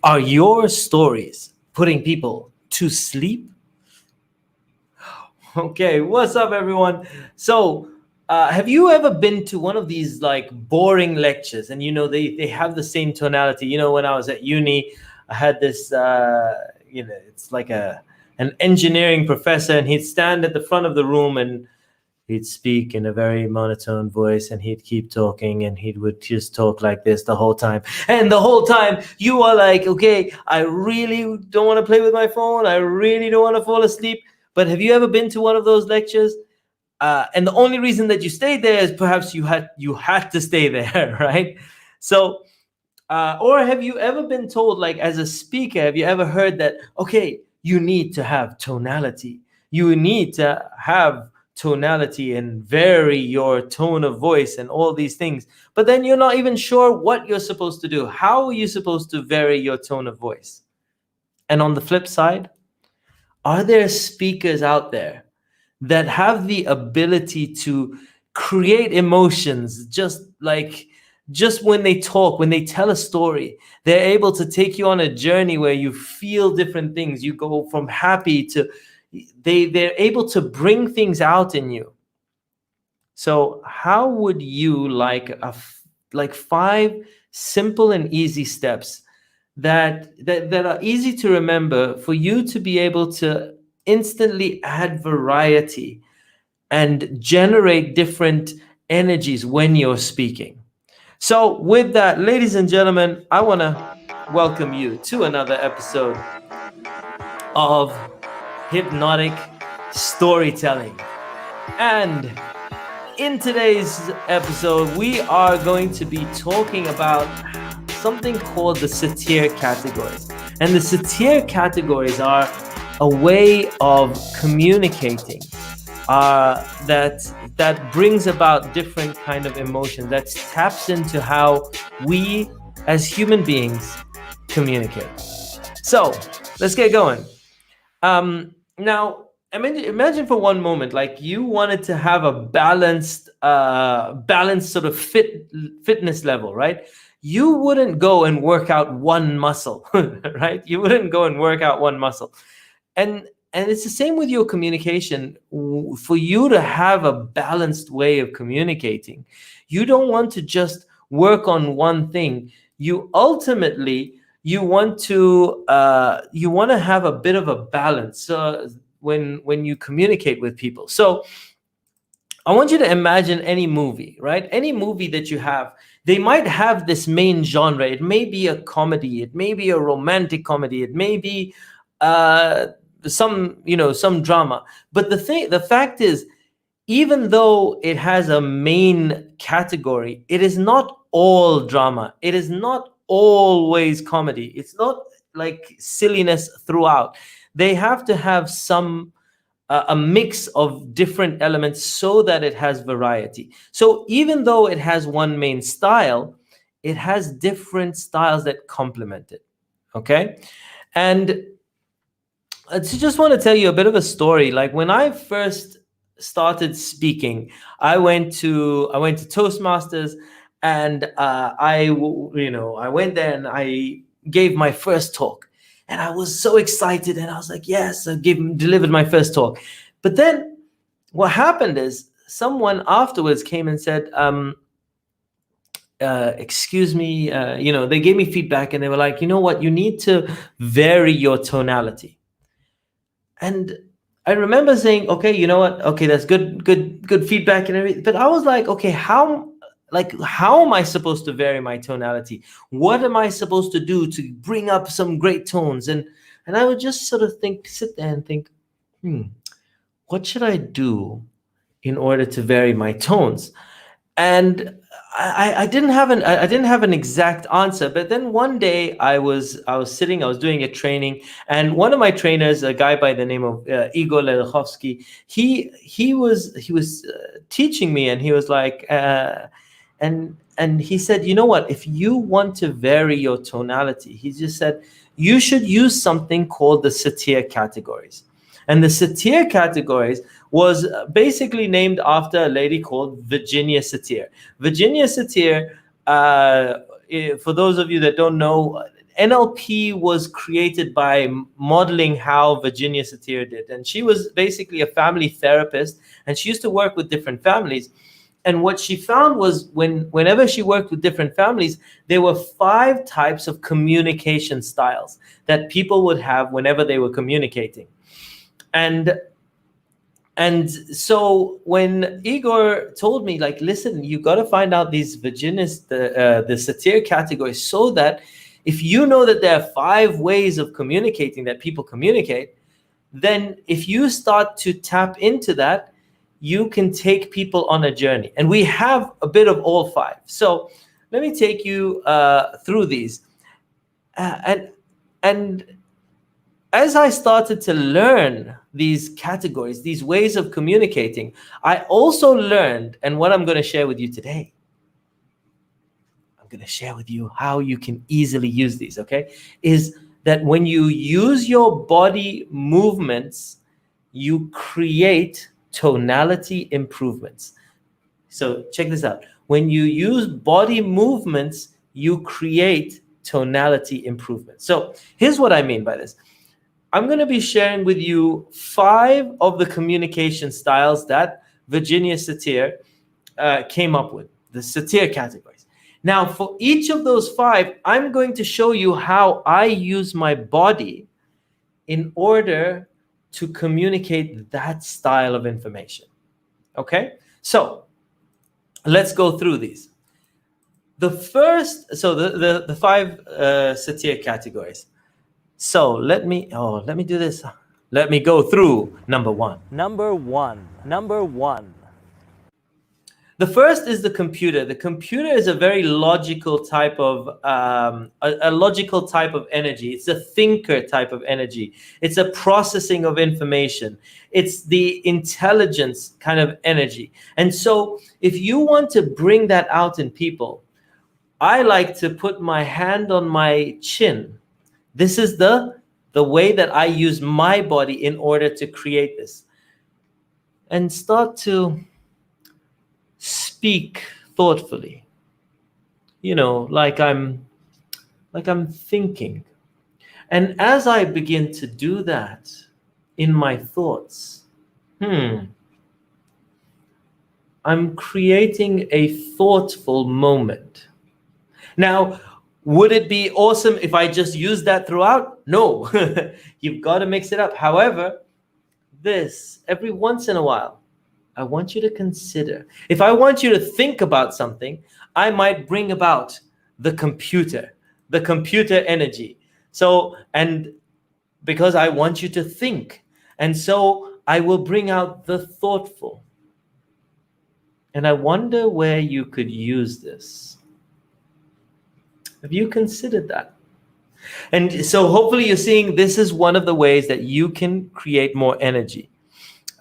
Are your stories putting people to sleep? Okay, what's up, everyone? So, have you ever been to one of these like boring lectures? And they have the same tonality. When I was at uni, I had this. It's like an engineering professor, and he'd stand at the front of the room and he'd speak in a very monotone voice, and he'd keep talking, and he would just talk like this the whole time. And the whole time you are like, okay, I really don't want to play with my phone. I really don't want to fall asleep. But have you ever been to one of those lectures? And the only reason that you stayed there is perhaps you had to stay there, right? So, or have you ever been told, like as a speaker, have you ever heard that, okay, you need to have tonality. You need to have tonality and vary your tone of voice and all these things. But then you're not even sure what you're supposed to do. How are you supposed to vary your tone of voice? And on the flip side, are there speakers out there that have the ability to create emotions just when they talk, when they tell a story? They're able to take you on a journey where you feel different things. You go from happy to they're able to bring things out in you. So how would you like 5 simple and easy steps that are easy to remember for you to be able to instantly add variety and generate different energies when you're speaking? So with that, ladies and gentlemen, I want to welcome you to another episode of Hypnotic Storytelling. And in today's episode, we are going to be talking about something called the satir categories. And the satir categories are a way of communicating that brings about different kind of emotions, that taps into how we as human beings communicate. So let's get going. Now, imagine for one moment, like you wanted to have a balanced sort of fitness level, right? You wouldn't go and work out one muscle, right? You wouldn't go and work out one muscle. And it's the same with your communication. For you to have a balanced way of communicating, you don't want to just work on one thing. You ultimately want to have a bit of a balance when you communicate with people. So I want you to imagine any movie, right? Any movie that you have, they might have this main genre. It may be a comedy, it may be a romantic comedy, it may be some drama. But the fact is, even though it has a main category, it is not all drama. It is not always comedy. It's not like silliness throughout. They have to have a mix of different elements so that it has variety. So even though it has one main style, it has different styles that complement it. Okay? And I just want to tell you a bit of a story. Like when I first started speaking, I went to Toastmasters, and I went there and I gave my first talk. And I was so excited, and I was like, yes, I delivered my first talk. But then what happened is someone afterwards came and said, excuse me, they gave me feedback, and they were like, you know what, you need to vary your tonality. And I remember saying, okay, you know what, okay, that's good feedback and everything. But I was like, okay, how am I supposed to vary my tonality? What am I supposed to do to bring up some great tones? And I would just sort of sit there and think, what should I do in order to vary my tones? And I didn't have an exact answer. But then one day I was doing a training, and one of my trainers, a guy by the name of Igor Lerchovsky, he was teaching me, and he was like, and he said, you know what, if you want to vary your tonality, he just said, you should use something called the satir categories. And the satir categories was basically named after a lady called Virginia Satir. Virginia Satir, for those of you that don't know, NLP was created by modeling how Virginia Satir did. And she was basically a family therapist, and she used to work with different families. And what she found was whenever she worked with different families, there were 5 types of communication styles that people would have whenever they were communicating. And so when Igor told me, like, listen, you got to find out these Virginians, the Satir category, so that if you know that there are 5 ways of communicating that people communicate, then if you start to tap into that, you can take people on a journey. And we have a bit of all 5. So let me take you through these. And as I started to learn these categories, these ways of communicating, I also learned, and what I'm going to share with you today, I'm going to share with you how you can easily use these, okay? Is that when you use your body movements, you create tonality improvements. So check this out. When you use body movements, you create tonality improvements. So here's what I mean by this. I'm going to be sharing with you 5 of the communication styles that Virginia Satir came up with, the Satir categories. Now, for each of those 5, I'm going to show you how I use my body in order to communicate that style of information. Okay? So let's go through these. The first, so the 5 Satir categories. So let me do this. Let me go through number 1. Number one. The first is the computer. The computer is a very logical type of a logical type of energy. It's a thinker type of energy. It's a processing of information. It's the intelligence kind of energy. And so if you want to bring that out in people, I like to put my hand on my chin. This is the way that I use my body in order to create this. And start to speak thoughtfully. You know, like I'm thinking. And as I begin to do that in my thoughts, I'm creating a thoughtful moment. Now, would it be awesome if I just use that throughout? No, you've got to mix it up. However, this, every once in a while, I want you to consider. If I want you to think about something, I might bring about the computer energy. So, and because I want you to think. And so I will bring out the thoughtful. And I wonder where you could use this. Have you considered that? And so hopefully you're seeing this is one of the ways that you can create more energy.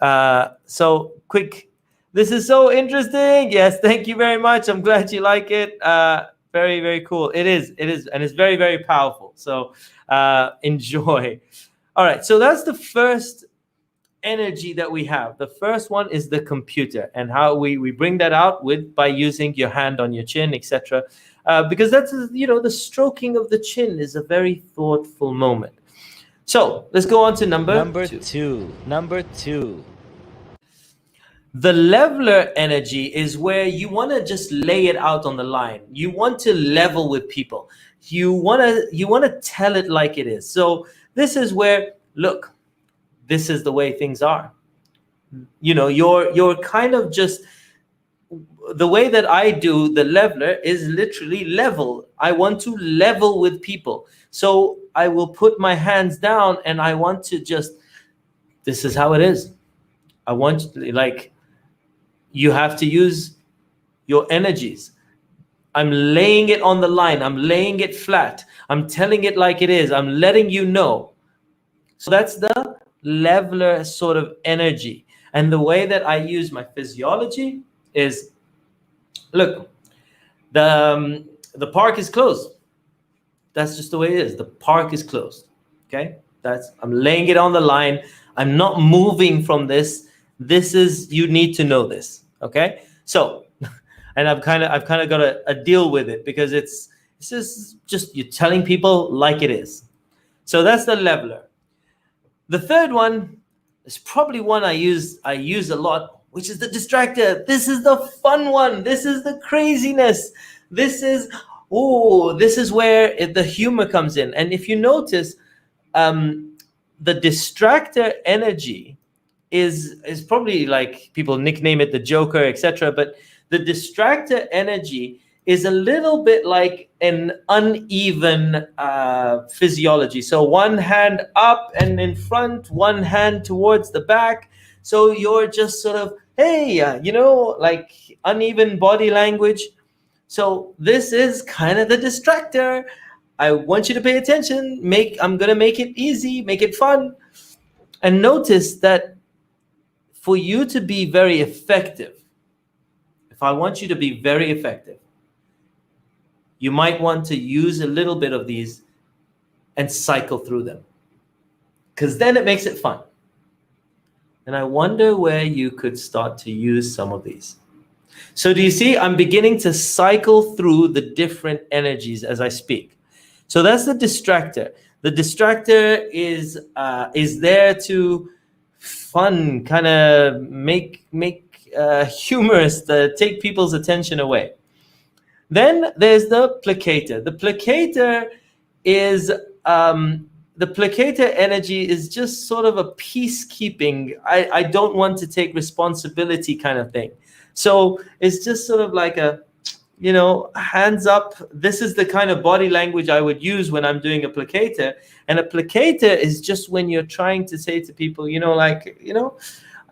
So quick, this is so interesting. Yes, thank you very much. I'm glad you like it. Very, very cool. It is. And it's very, very powerful. So enjoy. All right. So that's the first energy that we have. The first one is the computer, and how we bring that out by using your hand on your chin, etc. Because that's, the stroking of the chin is a very thoughtful moment. So let's go on to number two. Number two. The leveler energy is where you want to just lay it out on the line. You want to level with people. You want to tell it like it is. So this is where, look, this is the way things are. You're kind of just, the way that I do the leveler is literally level. I want to level with people. So I will put my hands down and I want to just, this is how it is. I want, you have to use your energies. I'm laying it on the line. I'm laying it flat. I'm telling it like it is. I'm letting you know. So that's the leveler sort of energy. And the way that I use my physiology is, look, the park is closed. That's just the way it is. The park is closed. Okay? I'm laying it on the line. I'm not moving from this. This is, you need to know this. Okay? So, and I've kind of got a deal with it, because This is just you're telling people like it is. So that's the leveler. The third one is probably one I use a lot, which is the distractor. This is the fun one. This is the craziness. This is where the humor comes in. And if you notice, the distractor energy is probably like people nickname it the Joker, etc. But the distractor energy is a little bit like an uneven physiology. So one hand up and in front, one hand towards the back. So you're just sort of, hey, like uneven body language. So this is kind of the distractor. I want you to pay attention. I'm going to make it easy, make it fun. And notice that for you to be very effective, if I want you to be very effective, you might want to use a little bit of these and cycle through them, because then it makes it fun. And I wonder where you could start to use some of these. So do you see, I'm beginning to cycle through the different energies as I speak. So that's the distractor. The distractor is there to fun, kind of make humorous, take people's attention away. Then there's the placator. The placator is the placator energy is just sort of a peacekeeping. I don't want to take responsibility kind of thing. So it's just sort of like a, hands up. This is the kind of body language I would use when I'm doing a placator. And a placator is just when you're trying to say to people, I don't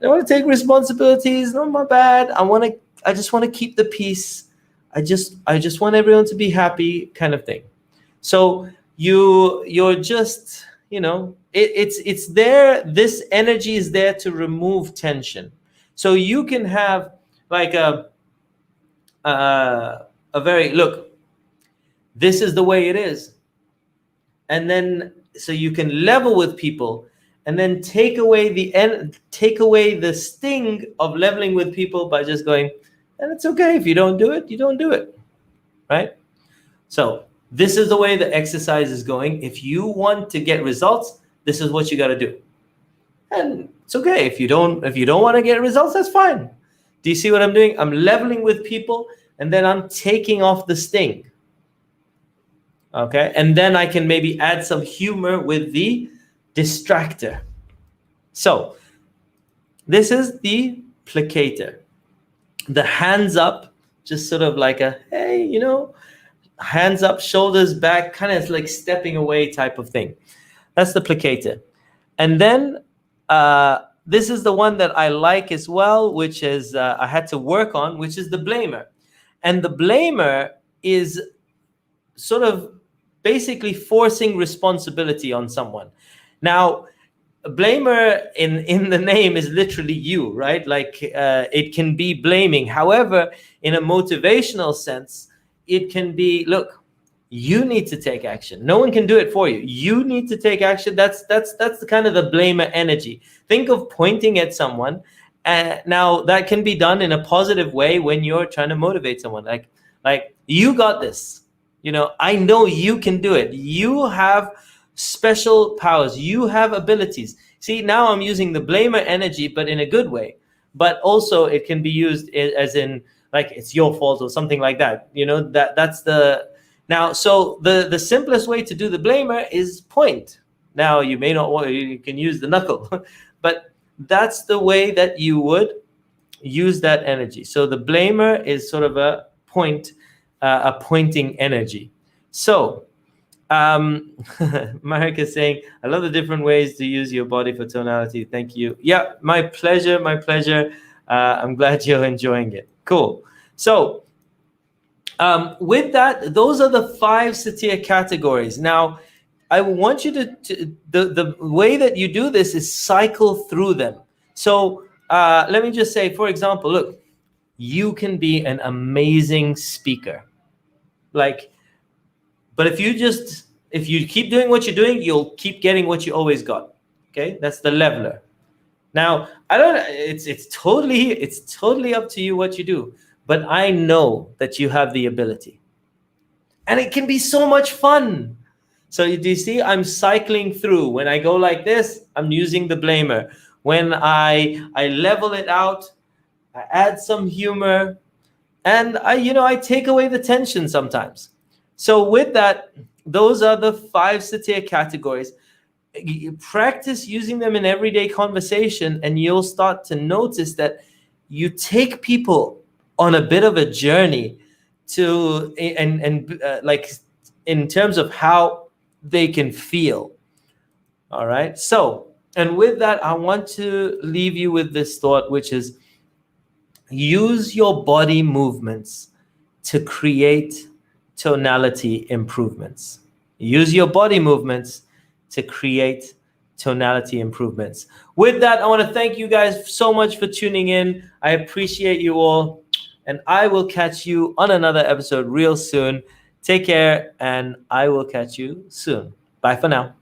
want to take responsibilities. Not my bad. I just want to keep the peace. I just want everyone to be happy, kind of thing. So you're just, it's there. This energy is there to remove tension. So you can have like a very, look, this is the way it is. And then, so you can level with people and then take away the sting of leveling with people by just going, and it's okay. If you don't do it, you don't do it. Right? So this is the way the exercise is going. If you want to get results, this is what you got to do. And it's okay. If you don't want to get results, that's fine. Do you see what I'm doing? I'm leveling with people and then I'm taking off the sting. Okay. And then I can maybe add some humor with the distractor. So this is the placator. The hands up, just sort of like a, hey, hands up, shoulders back, kind of like stepping away type of thing. That's the placator. And then this is the one that I like as well, which is I had to work on, which is the blamer. And the blamer is sort of basically forcing responsibility on someone. Now, blamer in the name is literally you, right? Like it can be blaming. However, in a motivational sense, it can be, look, you need to take action. No one can do it for you. You need to take action. That's the kind of the blamer energy. Think of pointing at someone. Now that can be done in a positive way when you're trying to motivate someone. Like you got this. I know you can do it. You have special powers. You have abilities. See, now I'm using the blamer energy, but in a good way. But also it can be used as in like it's your fault or something like that. That's the now. So the simplest way to do the blamer is point. Now you may not want. You can use the knuckle, but that's the way that you would use that energy. So the blamer is sort of a pointing energy. So. Marek is saying, I love the different ways to use your body for tonality. Thank you. Yeah, my pleasure. I'm glad you're enjoying it. Cool. So with that, those are the 5 Satya categories. Now, I want you the way that you do this is cycle through them. So let me just say, for example, look, you can be an amazing speaker. But if you keep doing what you're doing, you'll keep getting what you always got. Okay, that's the leveler. Now, it's totally up to you what you do, but I know that you have the ability. And it can be so much fun. So do you see, I'm cycling through. When I go like this, I'm using the blamer. When I level it out, I add some humor, and I take away the tension sometimes. So with that, those are the 5 satire categories. You practice using them in everyday conversation, and you'll start to notice that you take people on a bit of a journey to and like in terms of how they can feel. All right. So, and with that, I want to leave you with this thought, which is use your body movements to create tonality improvements. Use your body movements to create tonality improvements. With that, I want to thank you guys so much for tuning in. I appreciate you all, and I will catch you on another episode real soon. Take care, and I will catch you soon. Bye for now.